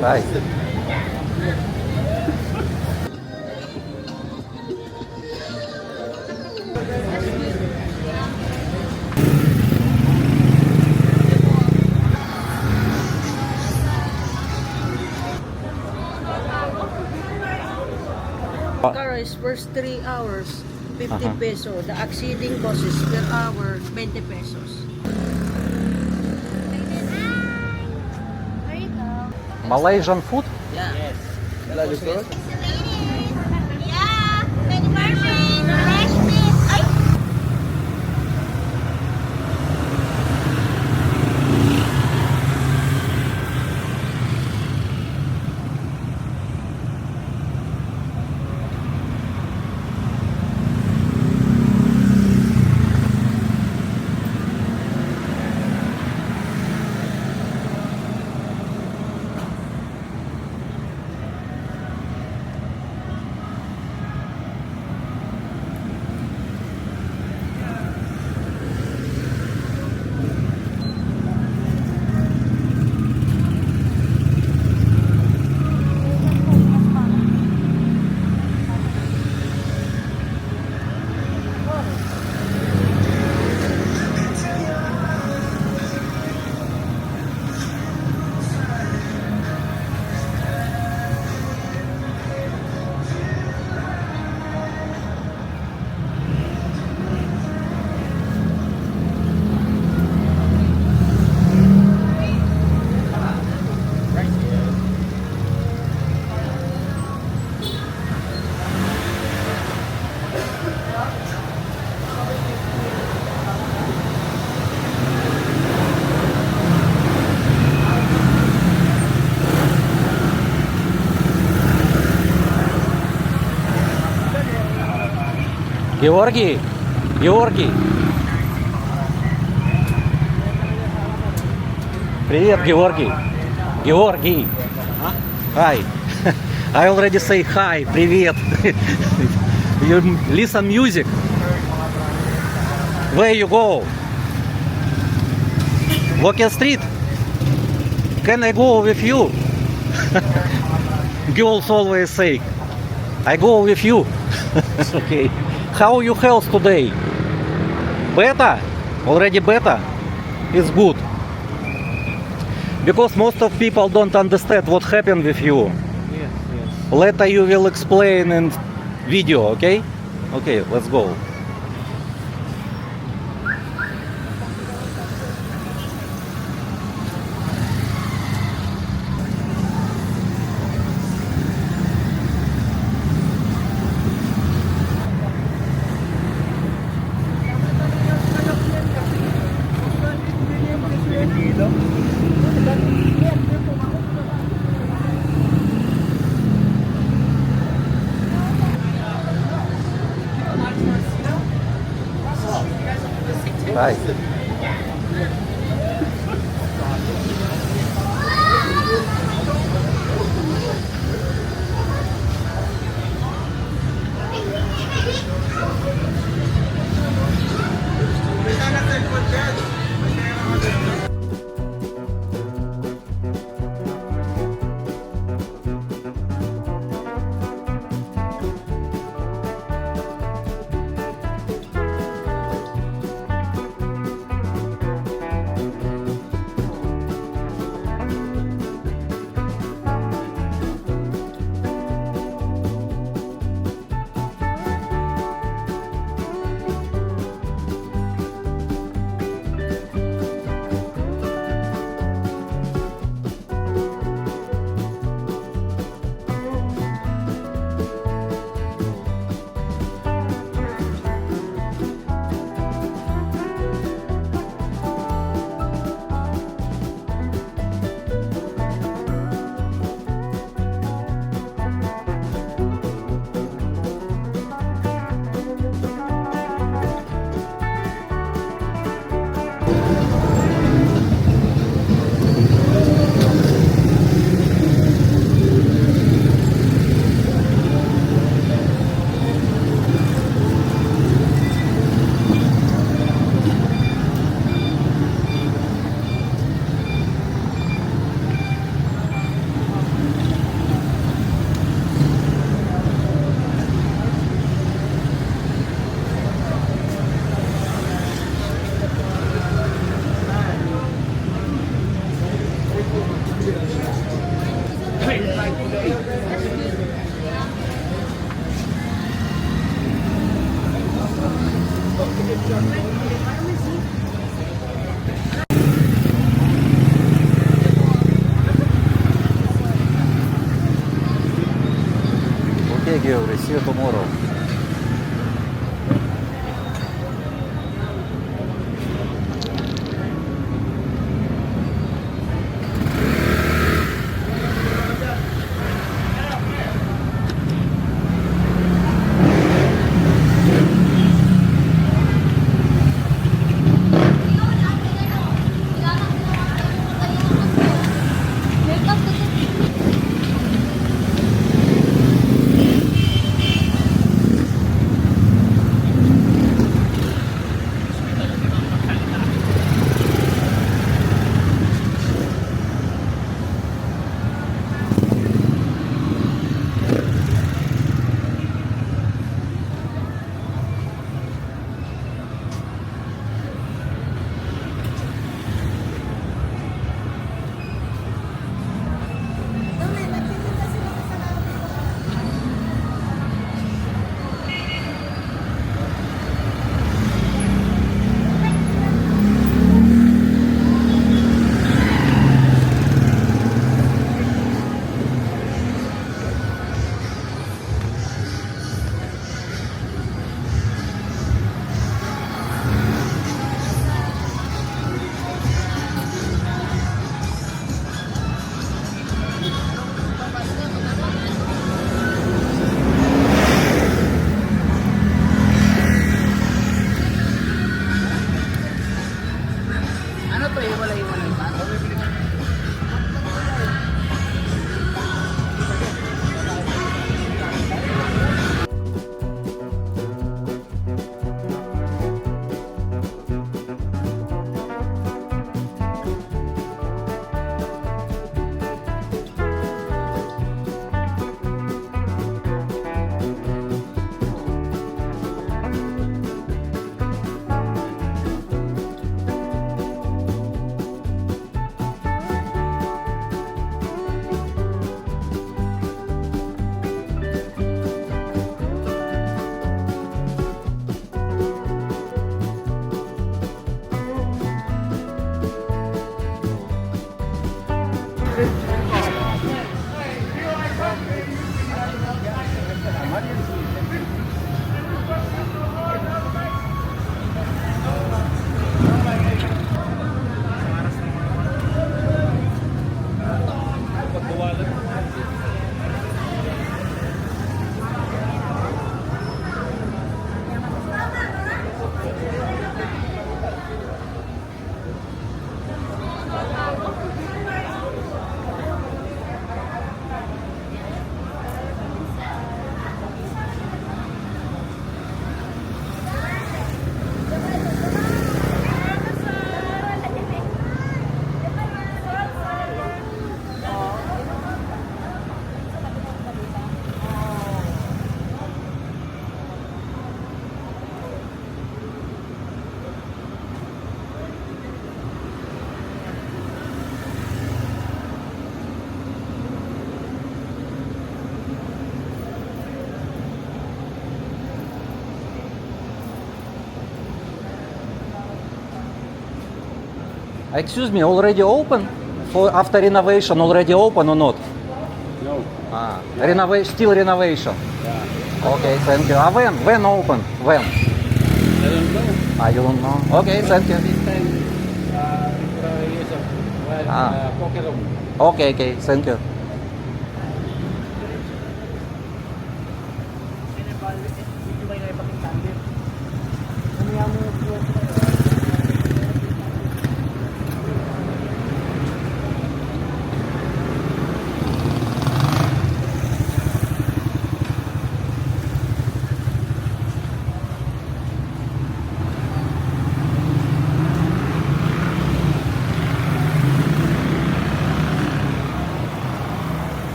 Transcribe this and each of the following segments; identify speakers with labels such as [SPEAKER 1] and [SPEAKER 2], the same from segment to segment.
[SPEAKER 1] Hi.
[SPEAKER 2] Car is first 3 hours, 50 peso. The exceeding cost is per hour, 20 pesos.
[SPEAKER 1] Malaysian food?
[SPEAKER 2] Yeah.
[SPEAKER 3] Yeah, many mermaids, fresh meat. Ay!
[SPEAKER 1] Георгий? Георгий? Привет, Георгий. Георгий. Hi. I already say hi. Привет. You listen music? Where you go? Walking street? Can I go with you? Girls always say, I go with you. Okay. How your health today? Better? Already better? It's good. Because most of people don't understand what happened with you.
[SPEAKER 4] Yes, yes.
[SPEAKER 1] Later you will explain in video, okay? Okay, let's go. Hi. you. We'll see you tomorrow. Excuse me, already open? For after renovation, already open or not?
[SPEAKER 4] No.
[SPEAKER 1] Renovation, still renovation.
[SPEAKER 4] Yeah.
[SPEAKER 1] Okay, thank you. When open? When?
[SPEAKER 4] I don't know.
[SPEAKER 1] You don't know? Okay, thank you.
[SPEAKER 4] This time, years of poker room.
[SPEAKER 1] Okay, thank you.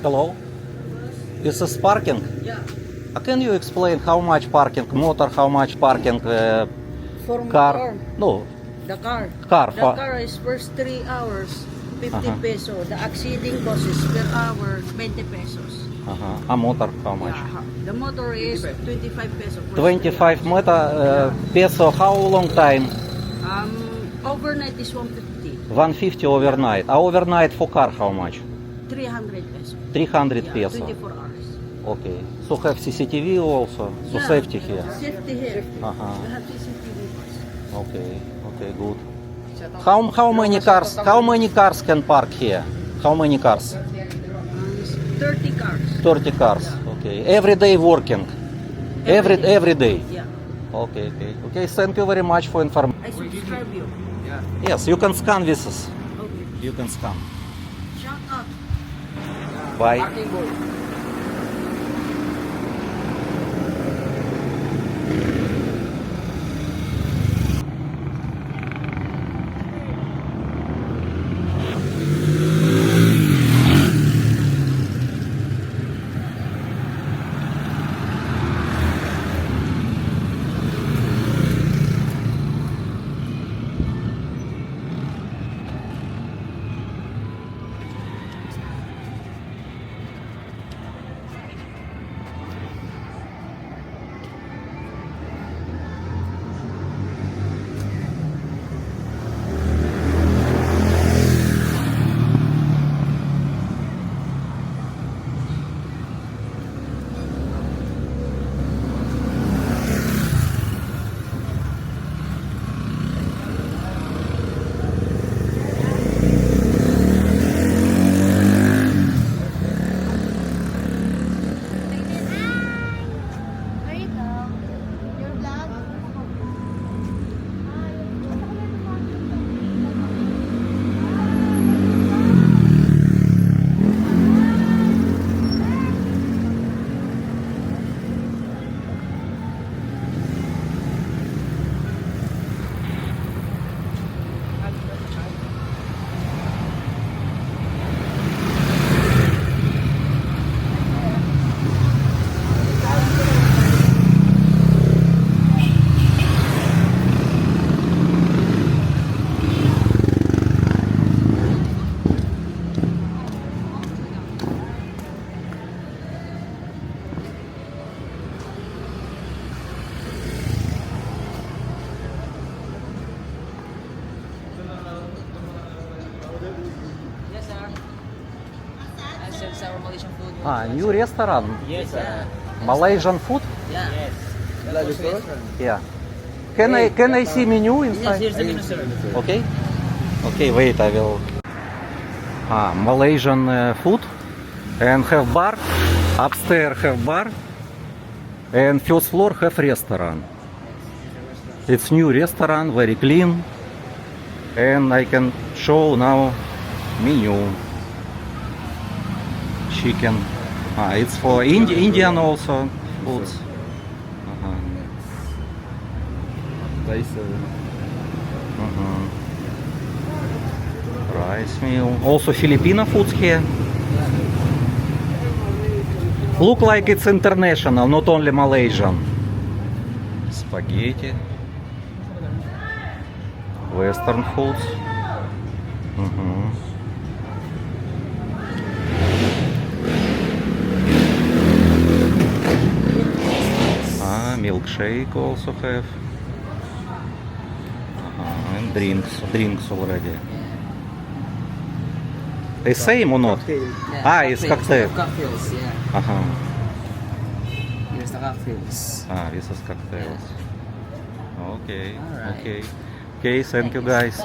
[SPEAKER 1] Hello? This is parking?
[SPEAKER 2] Yeah.
[SPEAKER 1] Can you explain how much parking motor, how much parking
[SPEAKER 2] For
[SPEAKER 1] car?
[SPEAKER 2] motor,
[SPEAKER 1] No,
[SPEAKER 2] the car.
[SPEAKER 1] Car,
[SPEAKER 2] The
[SPEAKER 1] fa-
[SPEAKER 2] car is first 3 hours, 50
[SPEAKER 1] Uh-huh.
[SPEAKER 2] peso. The exceeding costs per hour, 20 pesos.
[SPEAKER 1] a motor how much?
[SPEAKER 2] Yeah. The motor is 25 peso. for
[SPEAKER 1] 25
[SPEAKER 2] 3
[SPEAKER 1] meter peso, how long time?
[SPEAKER 2] hours. Overnight is 150.
[SPEAKER 1] 150 overnight. Overnight for car how much?
[SPEAKER 2] 300 peso.
[SPEAKER 1] 300
[SPEAKER 2] Yeah,
[SPEAKER 1] peso.
[SPEAKER 2] 24 hours.
[SPEAKER 1] Okay. So have CCTV also, so
[SPEAKER 2] Yeah.
[SPEAKER 1] safety here.
[SPEAKER 2] Safety here.
[SPEAKER 1] Uh-huh.
[SPEAKER 2] We have CCTV first.
[SPEAKER 1] Okay, good. How many cars can park here? How many cars?
[SPEAKER 2] 30 cars.
[SPEAKER 1] 30 cars. Okay. Every day working. Every day.
[SPEAKER 2] Yeah.
[SPEAKER 1] Okay. Thank you very much for information.
[SPEAKER 2] I subscribe you.
[SPEAKER 1] Yes, you can scan this.
[SPEAKER 2] Okay.
[SPEAKER 1] You can scan.
[SPEAKER 2] Shout out.
[SPEAKER 1] Bye.
[SPEAKER 3] There you go. Your vlog.
[SPEAKER 5] Yes, sir. I serve our Malaysian food.
[SPEAKER 1] New restaurant.
[SPEAKER 5] Yes, sir.
[SPEAKER 1] Malaysian food?
[SPEAKER 5] Yeah. Yes.
[SPEAKER 1] Yeah. Can I see menu
[SPEAKER 5] Yes,
[SPEAKER 1] inside?
[SPEAKER 5] here's the menu, sir.
[SPEAKER 1] Okay, wait, I will. Malaysian food and have bar. Upstairs have bar. And first floor have restaurant. It's new restaurant, very clean. And I can show now menu. Chicken. It's for Indian also foods. Rice meal. Also Filipino foods here. Look like it's international, not only Malaysian. Spaghetti. Western foods. Milkshake also have. And drinks already. The same or not?
[SPEAKER 5] Yeah,
[SPEAKER 1] It's cocktail.
[SPEAKER 5] Cocktails, yeah. Here's the cocktails.
[SPEAKER 1] This is cocktails. Okay,
[SPEAKER 5] Alright.
[SPEAKER 1] okay, thank you guys.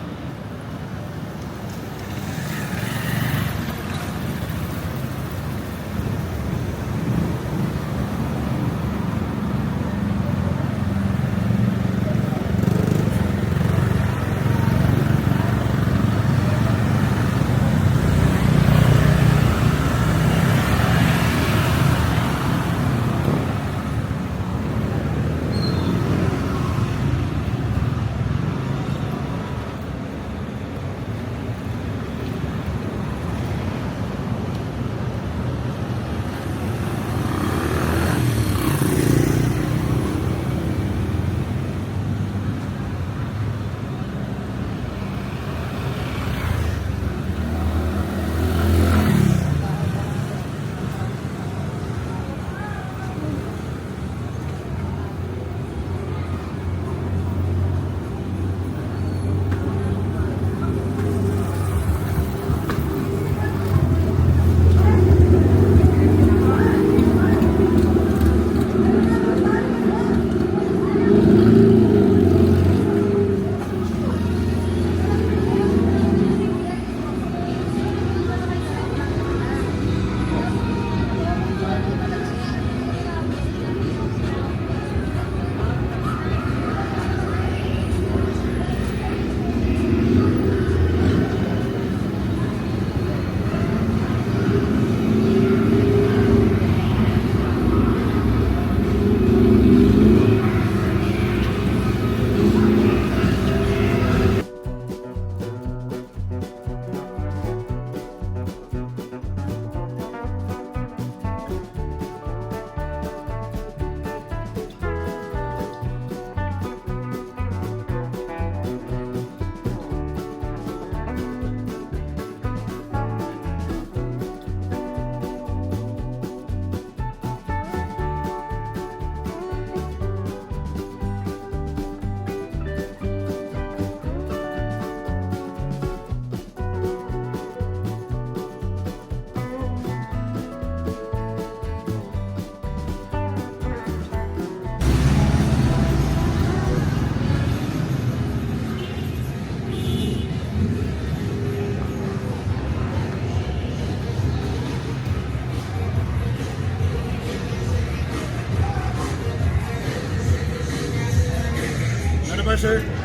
[SPEAKER 6] sir.